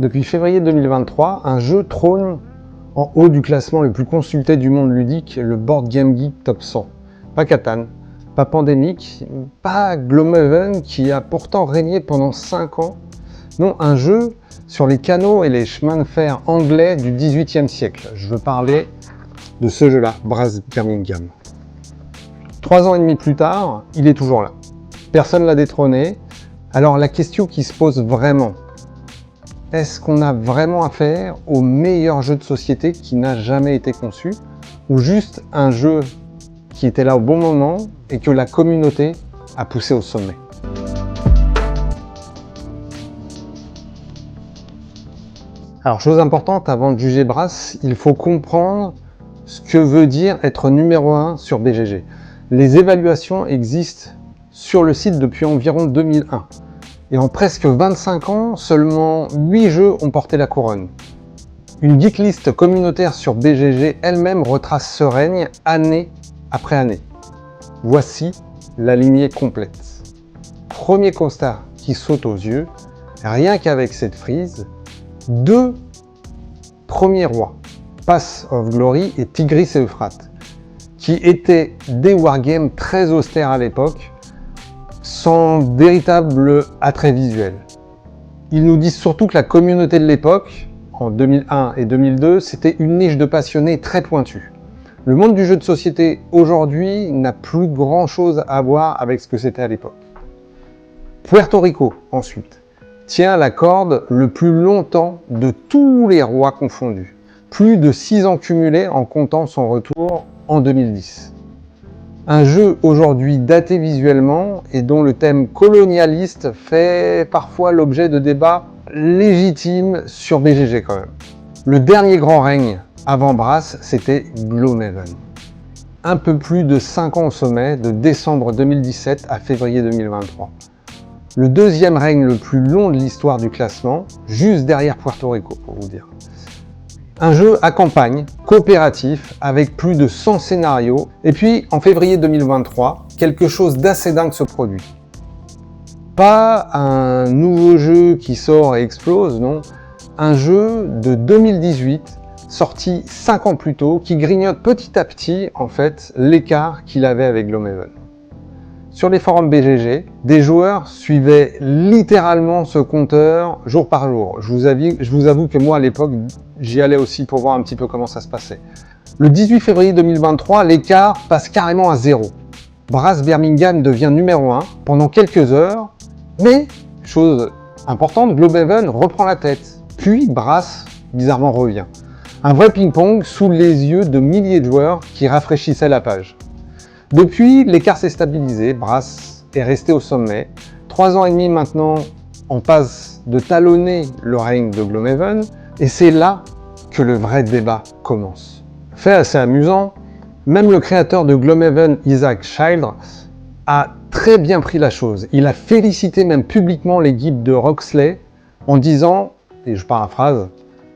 Depuis février 2023, un jeu trône en haut du classement le plus consulté du monde ludique, le Board Game Geek Top 100. Pas Catan, pas Pandemic, pas Gloomhaven qui a pourtant régné pendant 5 ans. Non, un jeu sur les canaux et les chemins de fer anglais du XVIIIe siècle. Je veux parler de ce jeu-là, Brass Birmingham. 3 ans et demi plus tard, il est toujours là. Personne ne l'a détrôné. Alors la question qui se pose vraiment, est-ce qu'on a vraiment affaire au meilleur jeu de société qui n'a jamais été conçu, ou juste un jeu qui était là au bon moment et que la communauté a poussé au sommet? Alors, chose importante, avant de juger Brass, il faut comprendre ce que veut dire être numéro 1 sur BGG. Les évaluations existent sur le site depuis environ 2001. Et en presque 25 ans, seulement 8 jeux ont porté la couronne. Une geeklist communautaire sur BGG elle-même retrace ce règne année après année. Voici la lignée complète. Premier constat qui saute aux yeux, rien qu'avec cette frise, 2 premiers rois, Path of Glory et Tigris et Euphrate, qui étaient des wargames très austères à l'époque, sans véritable attrait visuel. Ils nous disent surtout que la communauté de l'époque, en 2001 et 2002, c'était une niche de passionnés très pointue. Le monde du jeu de société aujourd'hui n'a plus grand chose à voir avec ce que c'était à l'époque. Puerto Rico, ensuite, tient la corde le plus longtemps de tous les rois confondus. Plus de 6 ans cumulés en comptant son retour en 2010. Un jeu aujourd'hui daté visuellement et dont le thème colonialiste fait parfois l'objet de débats légitimes sur BGG quand même. Le dernier grand règne avant Brass, c'était Gloomhaven. Un peu plus de 5 ans au sommet, de décembre 2017 à février 2023. Le deuxième règne le plus long de l'histoire du classement, juste derrière Puerto Rico pour vous dire. Un jeu à campagne, coopératif, avec plus de 100 scénarios. Et puis, en février 2023, quelque chose d'assez dingue se produit. Pas un nouveau jeu qui sort et explose, non. Un jeu de 2018, sorti 5 ans plus tôt, qui grignote petit à petit, en fait, l'écart qu'il avait avec Gloomhaven. Sur les forums BGG, des joueurs suivaient littéralement ce compteur jour par jour. Je vous avoue que moi, à l'époque, j'y allais aussi pour voir un petit peu comment ça se passait. Le 18 février 2023, l'écart passe carrément à 0. Brass Birmingham devient numéro 1 pendant quelques heures, mais, chose importante, Gloomhaven reprend la tête. Puis Brass, bizarrement, revient. Un vrai ping-pong sous les yeux de milliers de joueurs qui rafraîchissaient la page. Depuis, l'écart s'est stabilisé, Brass est resté au sommet. 3 ans et demi maintenant, on passe de talonner le règne de Gloomhaven, et c'est là que le vrai débat commence. Fait assez amusant, même le créateur de Gloomhaven, Isaac Childres, a très bien pris la chose. Il a félicité même publiquement l'équipe de Roxley en disant, et je paraphrase,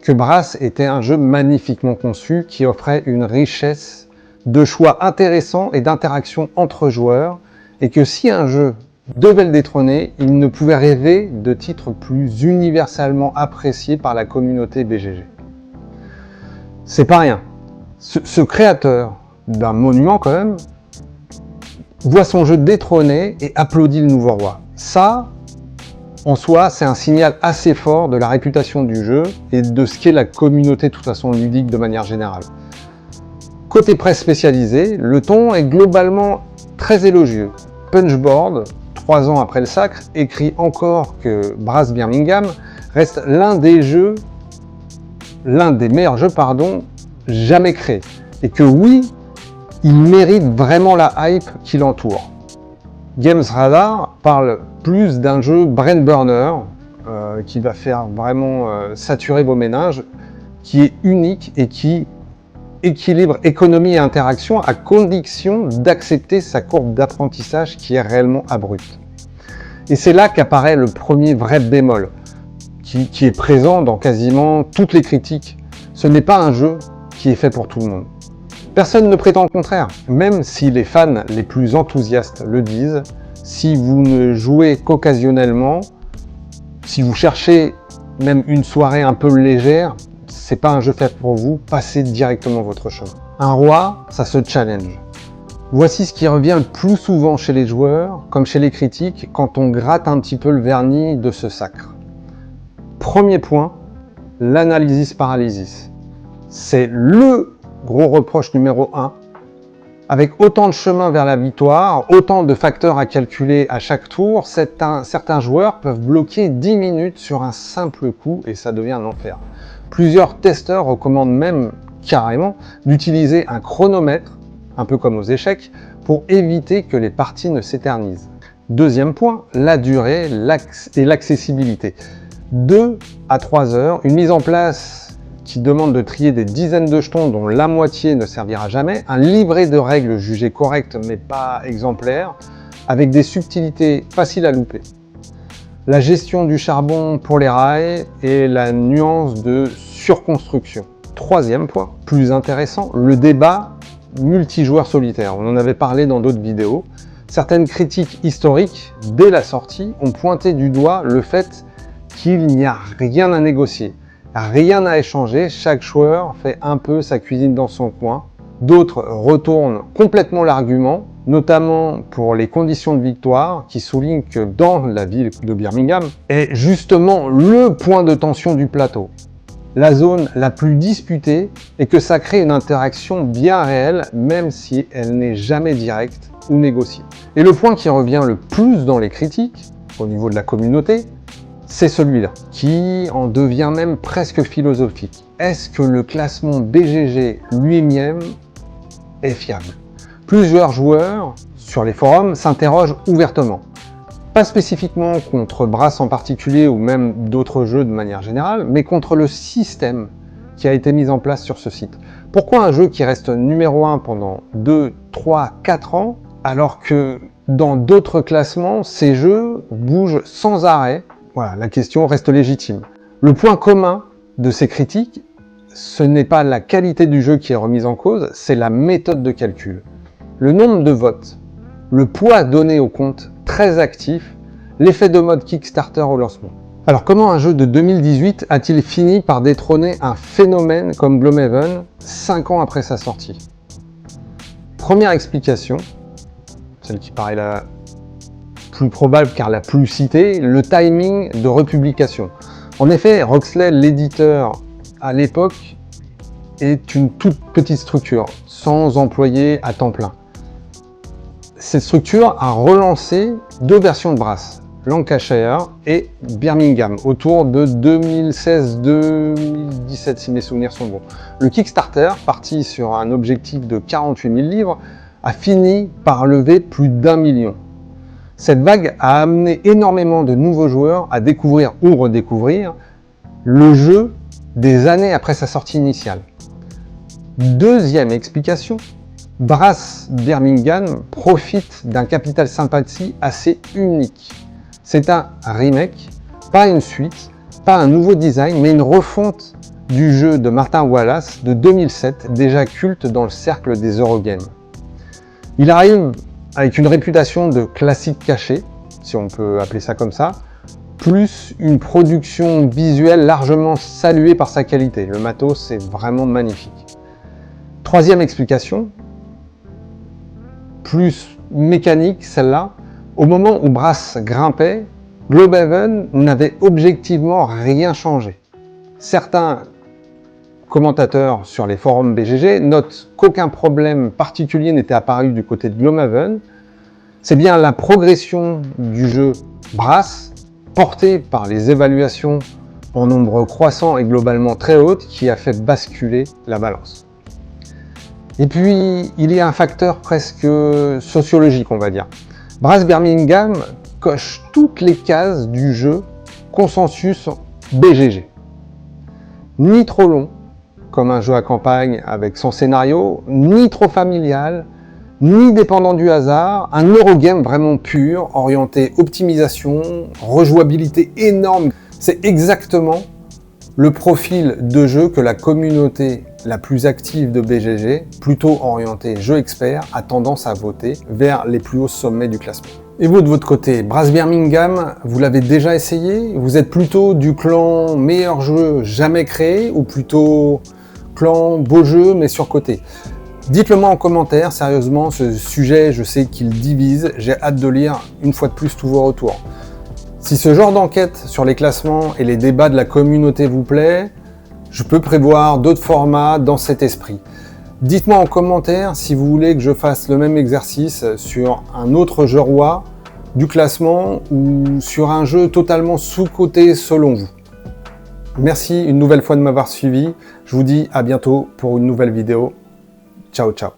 que Brass était un jeu magnifiquement conçu qui offrait une richesse de choix intéressants et d'interactions entre joueurs, et que si un jeu devait le détrôner, il ne pouvait rêver de titres plus universellement appréciés par la communauté BGG. C'est pas rien. Ce créateur d'un monument quand même, voit son jeu détrôné et applaudit le nouveau roi. Ça, en soi, c'est un signal assez fort de la réputation du jeu et de ce qu'est la communauté de toute façon ludique de manière générale. Côté presse spécialisée, le ton est globalement très élogieux. Punchboard, 3 ans après le sacre, écrit encore que Brass Birmingham reste l'un des meilleurs jeux, jamais créés. Et que oui, il mérite vraiment la hype qui l'entoure. Games Radar parle plus d'un jeu brain burner, qui va faire vraiment saturer vos méninges, qui est unique et qui équilibre économie et interaction à condition d'accepter sa courbe d'apprentissage qui est réellement abrupte. Et c'est là qu'apparaît le premier vrai bémol, qui est présent dans quasiment toutes les critiques. Ce n'est pas un jeu qui est fait pour tout le monde. Personne ne prétend le contraire, même si les fans les plus enthousiastes le disent. Si vous ne jouez qu'occasionnellement, si vous cherchez même une soirée un peu légère, c'est pas un jeu fait pour vous, passez directement votre chemin. Un roi, ça se challenge. Voici ce qui revient le plus souvent chez les joueurs, comme chez les critiques, quand on gratte un petit peu le vernis de ce sacre. Premier point, l'analysis paralysis. C'est le gros reproche numéro 1. Avec autant de chemin vers la victoire, autant de facteurs à calculer à chaque tour, certains joueurs peuvent bloquer 10 minutes sur un simple coup et ça devient un enfer. Plusieurs testeurs recommandent même carrément d'utiliser un chronomètre, un peu comme aux échecs, pour éviter que les parties ne s'éternisent. Deuxième point, la durée et l'accessibilité. 2 à 3 heures, une mise en place qui demande de trier des dizaines de jetons dont la moitié ne servira jamais, un livret de règles jugé correct mais pas exemplaire, avec des subtilités faciles à louper. La gestion du charbon pour les rails et la nuance de surconstruction. Troisième point, plus intéressant, le débat multijoueur solitaire. On en avait parlé dans d'autres vidéos. Certaines critiques historiques, dès la sortie, ont pointé du doigt le fait qu'il n'y a rien à négocier. Rien à échanger, chaque joueur fait un peu sa cuisine dans son coin. D'autres retournent complètement l'argument, notamment pour les conditions de victoire, qui soulignent que dans la ville de Birmingham est justement le point de tension du plateau, la zone la plus disputée, et que ça crée une interaction bien réelle, même si elle n'est jamais directe ou négociée. Et le point qui revient le plus dans les critiques, au niveau de la communauté, c'est celui-là, qui en devient même presque philosophique. Est-ce que le classement BGG lui-même est fiable? Plusieurs joueurs, sur les forums, s'interrogent ouvertement. Pas spécifiquement contre Brass en particulier, ou même d'autres jeux de manière générale, mais contre le système qui a été mis en place sur ce site. Pourquoi un jeu qui reste numéro 1 pendant 2, 3, 4 ans, alors que dans d'autres classements, ces jeux bougent sans arrêt? Voilà, la question reste légitime. Le point commun de ces critiques, ce n'est pas la qualité du jeu qui est remise en cause, c'est la méthode de calcul. Le nombre de votes, le poids donné au compte très actif, l'effet de mode Kickstarter au lancement. Alors comment un jeu de 2018 a-t-il fini par détrôner un phénomène comme Gloomhaven 5 ans après sa sortie? Première explication, celle qui paraît la plus probable car la plus citée, le timing de republication. En effet, Roxley, l'éditeur à l'époque, est une toute petite structure, sans employés à temps plein. Cette structure a relancé 2 versions de Brass, Lancashire et Birmingham, autour de 2016-2017 si mes souvenirs sont bons. Le Kickstarter, parti sur un objectif de 48 000 livres, a fini par lever plus d'1 million. Cette vague a amené énormément de nouveaux joueurs à découvrir ou redécouvrir le jeu des années après sa sortie initiale. Deuxième explication, Brass Birmingham profite d'un capital sympathie assez unique. C'est un remake, pas une suite, pas un nouveau design, mais une refonte du jeu de Martin Wallace de 2007, déjà culte dans le cercle des Eurogames. Il arrive avec une réputation de classique caché, si on peut appeler ça comme ça, plus une production visuelle largement saluée par sa qualité. Le matos est vraiment magnifique. Troisième explication, plus mécanique celle-là, au moment où Brass grimpait, Gloomhaven n'avait objectivement rien changé. Certains commentateurs sur les forums BGG notent qu'aucun problème particulier n'était apparu du côté de Gloomhaven. C'est bien la progression du jeu Brass, portée par les évaluations en nombre croissant et globalement très haute, qui a fait basculer la balance. Et puis, il y a un facteur presque sociologique, on va dire. Brass Birmingham coche toutes les cases du jeu consensus BGG. Ni trop long, comme un jeu à campagne avec son scénario, ni trop familial, ni dépendant du hasard, un Eurogame vraiment pur, orienté optimisation, rejouabilité énorme. C'est exactement le profil de jeu que la communauté la plus active de BGG, plutôt orientée jeu expert, a tendance à voter vers les plus hauts sommets du classement. Et vous, de votre côté, Brass Birmingham, vous l'avez déjà essayé? Vous êtes plutôt du clan meilleur jeu jamais créé ou plutôt clan beau jeu mais surcoté? Dites-le moi en commentaire, sérieusement, ce sujet, je sais qu'il divise, j'ai hâte de lire une fois de plus tous vos retours. Si ce genre d'enquête sur les classements et les débats de la communauté vous plaît, je peux prévoir d'autres formats dans cet esprit. Dites-moi en commentaire si vous voulez que je fasse le même exercice sur un autre jeu roi du classement ou sur un jeu totalement sous-coté selon vous. Merci une nouvelle fois de m'avoir suivi. Je vous dis à bientôt pour une nouvelle vidéo. Ciao, ciao.